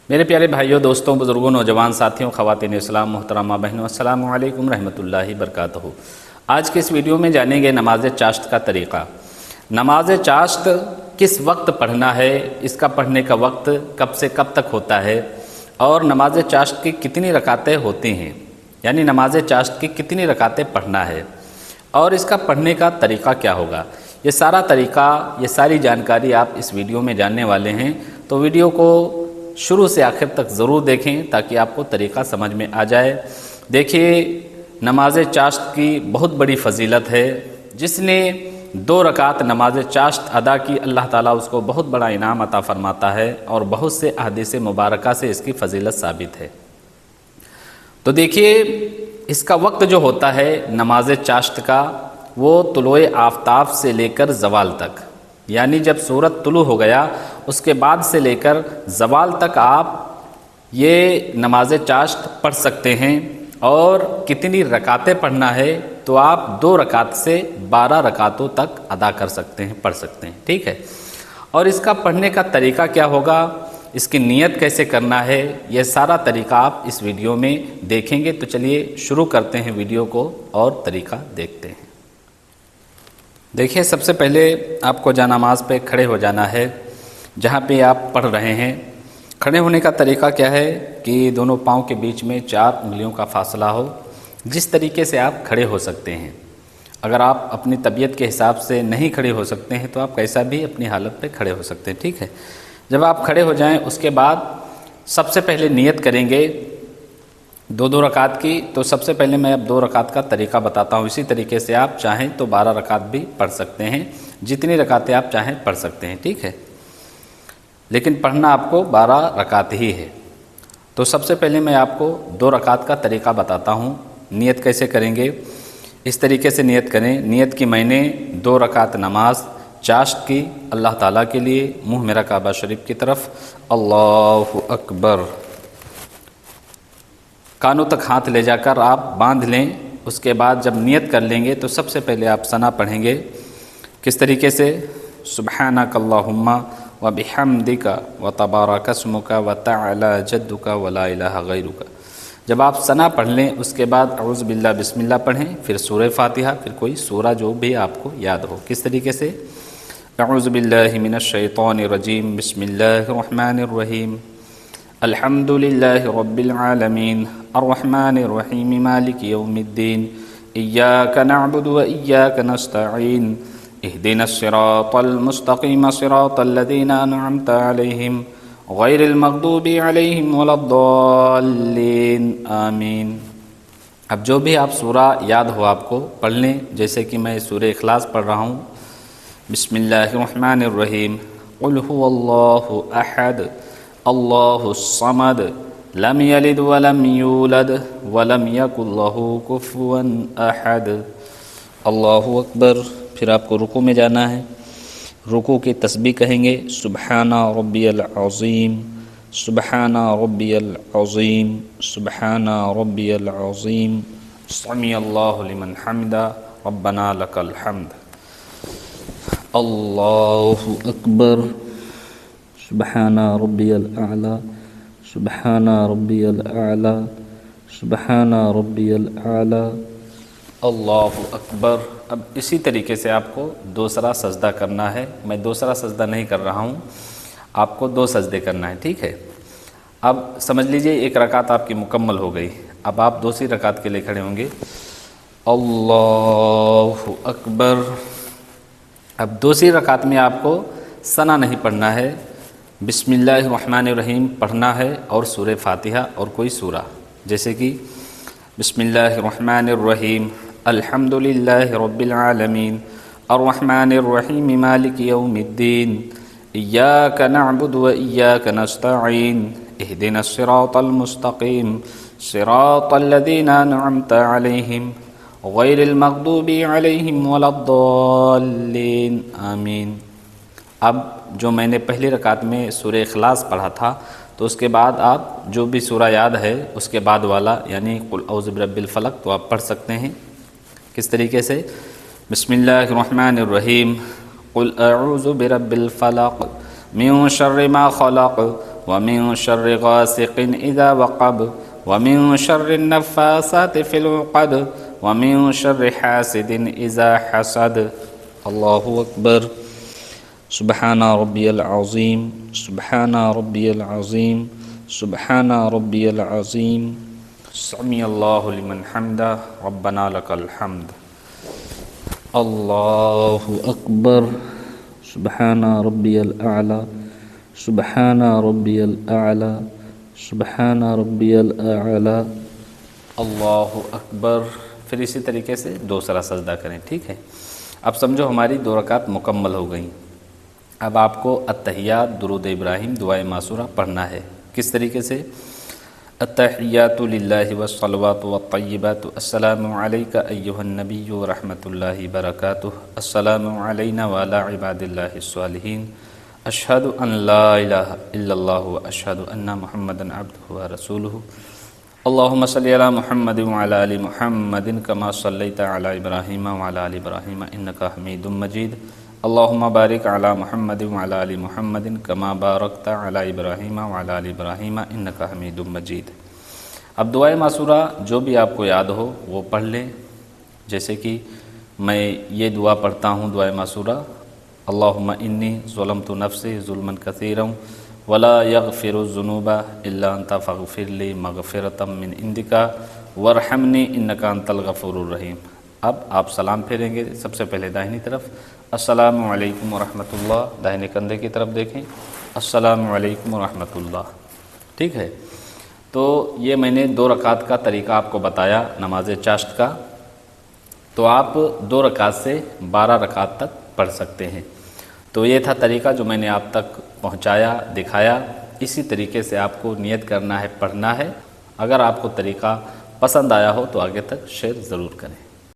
میرے پیارے بھائیوں، دوستوں، بزرگوں، نوجوان ساتھیوں، خواتین اسلام، محترمہ بہنوں، السلام علیکم رحمۃ اللہ وبرکاتہ۔ آج کے اس ویڈیو میں جانیں گے نماز چاشت کا طریقہ۔ نماز چاشت کس وقت پڑھنا ہے، اس کا پڑھنے کا وقت کب سے کب تک ہوتا ہے، اور نماز چاشت کی کتنی رکعتیں ہوتی ہیں، یعنی نماز چاشت کی کتنی رکعتیں پڑھنا ہے، اور اس کا پڑھنے کا طریقہ کیا ہوگا۔ یہ سارا طریقہ، یہ ساری جانکاری آپ اس ویڈیو میں جاننے والے ہیں، تو ویڈیو کو شروع سے آخر تک ضرور دیکھیں تاکہ آپ کو طریقہ سمجھ میں آ جائے۔ دیکھیے، نماز چاشت کی بہت بڑی فضیلت ہے۔ جس نے 2 رکعت نماز چاشت ادا کی، اللہ تعالیٰ اس کو بہت بڑا انعام عطا فرماتا ہے، اور بہت سے احادیث مبارکہ سے اس کی فضیلت ثابت ہے۔ تو دیکھیے، اس کا وقت جو ہوتا ہے نماز چاشت کا، وہ طلوع آفتاب سے لے کر زوال تک، یعنی جب سورج طلوع ہو گیا اس کے بعد سے لے کر زوال تک آپ یہ نماز چاشت پڑھ سکتے ہیں۔ اور کتنی رکعتیں پڑھنا ہے تو آپ 2 رکعت سے 12 رکعتوں تک ادا کر سکتے ہیں، پڑھ سکتے ہیں، ٹھیک ہے۔ اور اس کا پڑھنے کا طریقہ کیا ہوگا، اس کی نیت کیسے کرنا ہے، یہ سارا طریقہ آپ اس ویڈیو میں دیکھیں گے۔ تو چلیے شروع کرتے ہیں ویڈیو کو اور طریقہ دیکھتے ہیں۔ دیکھیں، سب سے پہلے آپ کو جانماز پہ کھڑے ہو جانا ہے جہاں پہ آپ پڑھ رہے ہیں۔ کھڑے ہونے کا طریقہ کیا ہے کہ دونوں پاؤں کے بیچ میں 4 انگلیوں کا فاصلہ ہو۔ جس طریقے سے آپ کھڑے ہو سکتے ہیں، اگر آپ اپنی طبیعت کے حساب سے نہیں کھڑے ہو سکتے ہیں تو آپ کیسا بھی اپنی حالت پہ کھڑے ہو سکتے ہیں، ٹھیک ہے۔ جب آپ کھڑے ہو جائیں اس کے بعد سب سے پہلے نیت کریں گے 2 رکعت کی۔ تو سب سے پہلے میں اب 2 رکعت کا طریقہ بتاتا ہوں، اسی طریقے سے آپ چاہیں تو 12 رکعت بھی پڑھ سکتے ہیں، جتنی رکعتیں آپ چاہیں پڑھ سکتے ہیں، ٹھیک ہے، لیکن پڑھنا آپ کو 12 رکعت ہی ہے۔ تو سب سے پہلے میں آپ کو 2 رکعت کا طریقہ بتاتا ہوں۔ نیت کیسے کریں گے، اس طریقے سے نیت کریں۔ نیت کی میں نے 2 رکعت نماز چاشت کی اللہ تعالیٰ کے لیے، منہ میرا کعبہ شریف کی طرف، اللہ اکبر، کانوں تک ہاتھ لے جا کر آپ باندھ لیں۔ اس کے بعد جب نیت کر لیں گے تو سب سے پہلے آپ ثنا پڑھیں گے۔ کس طریقے سے، سبحانک اللہم وبحمدک وتبارک اسمک وتعالی جدک ولا الہ غیرک۔ جب آپ ثنا پڑھ لیں اس کے بعد اعوذ باللہ بسم اللہ پڑھیں، پھر سورہ فاتحہ، پھر کوئی سورہ جو بھی آپ کو یاد ہو۔ کس طریقے سے، اعوذ باللہ من الشیطان الرجیم، بسم اللہ الرحمن الرحیم، الحمد للہ رب العالمین، الرحمن الرحیم، مالک یوم الدین، ایاک نعبد و ایاک نستعین، اہدنا الصراط المستقیم، صراط الذین انعمت علیہم غیر المغضوب علیہم ولا الضالین، آمین۔ اب جو بھی آپ سورہ یاد ہو آپ کو پڑھ لیں، جیسے کہ میں سورہ اخلاص پڑھ رہا ہوں۔ بسم اللہ الرحمن الرحیم، قل هو اللہ احد اللہ الصمد لم یلد ولم یولد ولم یکن لہ کفوا احد، اللہ اکبر۔ پھر آپ کو رکوع میں جانا ہے۔ رکوع کی تسبیح کہیں گے، سبحان ربی العظیم، سبحان ربی العظیم، سبحان ربی العظیم، سمیع اللہ لمن حمدہ، ربنا لک الحمد، اللہ اکبر، سبحان ربی الاعلی، سبحان ربی الاعلی، سبحان ربی الاعلی، اللہ اکبر۔ اب اسی طریقے سے آپ کو دوسرا سجدہ کرنا ہے۔ میں دوسرا سجدہ نہیں کر رہا ہوں، آپ کو 2 سجدے کرنا ہے، ٹھیک ہے۔ اب سمجھ لیجئے 1 رکعت آپ کی مکمل ہو گئی۔ اب آپ دوسری رکعت کے لیے کھڑے ہوں گے، اللہ اکبر۔ اب دوسری رکعت میں آپ کو ثنا نہیں پڑھنا ہے، بسم اللہ الرحمن الرحیم پڑھنا ہے اور سورہ فاتحہ اور کوئی سورہ، جیسے کہ بسم اللہ الرحمن الرحیم، الحمد للہ رب العالمین، الرحمن الرحیم، مالک یوم الدین، ایاک نعبد و ایاک نستعین، اہدنا الصراط المستقیم، صراط الذین انعمت علیہم غیر المغضوب علیہم ولا الضالین، آمین۔ اب جو میں نے پہلی رکعت میں سورہ اخلاص پڑھا تھا، تو اس کے بعد آپ جو بھی سورہ یاد ہے اس کے بعد والا، یعنی قل اعوذ برب الفلق، تو آپ پڑھ سکتے ہیں۔ کس طریقے سے، بسم اللہ الرحمن الرحیم، قل اعوذ برب الفلق من شر ما خلق ومن شر غاسق اذا وقب ومن شر النفاثات في العقد ومن شر حاسد اذا حسد۔ اللہ اکبر۔ سبحان ربی العظیم، سبحان ربی العظیم، سبحان ربی العظیم، سمع اللہ لمن حمدہ، ربنا لک الحمد۔ اللہ اکبر۔ سبحان ربی الاعلی، سبحان ربی الاعلی، سبحان ربی الاعلی۔ اللہ اکبر۔ پھر اسی طریقے سے دوسرا سجدہ کریں، ٹھیک ہے؟ اب سمجھو ہماری 2 رکعت مکمل ہو گئیں۔ اب آپ کو التحیات، درود ابراہیم، دعائے معصورہ پڑھنا ہے۔ کس طریقے سے؟ التحیات للہ والصلوات والطیبات، السلام علیک ایہا النبی ورحمۃ اللہ وبرکاتہ، السلام علینا وعلی عباد اللہ الصالحین، اشہد ان لا الہ الا اللہ واشہد ان محمدا عبدہ ورسولہ، اللہم صلی علی محمد وعلی آل محمد کما صلیت علی ابراہیم وعلی آل ابراہیم انکا حمید مجید، اللہم بارک علی محمد وعلی آل محمد کما بارکت علی ابراہیم وعلی آل ابراہیم انکا حمید مجید۔ اب دعائے معصورہ جو بھی آپ کو یاد ہو وہ پڑھ لیں، جیسے کہ میں یہ دعا پڑھتا ہوں دعائے معصورہ، اللہم انی ظلمت نفسی ظلما کثیرا ولا یغفر الذنوب الا انت فاغفر لی مغفرۃ من عندک وارحمنی انک انت الغفور الرحیم۔ اب آپ سلام پھیریں گے، سب سے پہلے داہنی طرف، السلام علیکم ورحمۃ اللہ، داہنے کندھے کی طرف دیکھیں، السلام علیکم ورحمۃ اللہ، ٹھیک ہے؟ تو یہ میں نے 2 رکعت کا طریقہ آپ کو بتایا نماز چاشت کا، تو آپ 2 رکعت سے 12 رکعت تک پڑھ سکتے ہیں۔ تو یہ تھا طریقہ جو میں نے آپ تک پہنچایا، دکھایا۔ اسی طریقے سے آپ کو نیت کرنا ہے، پڑھنا ہے۔ اگر آپ کو طریقہ پسند آیا ہو تو آگے تک شیئر ضرور کریں۔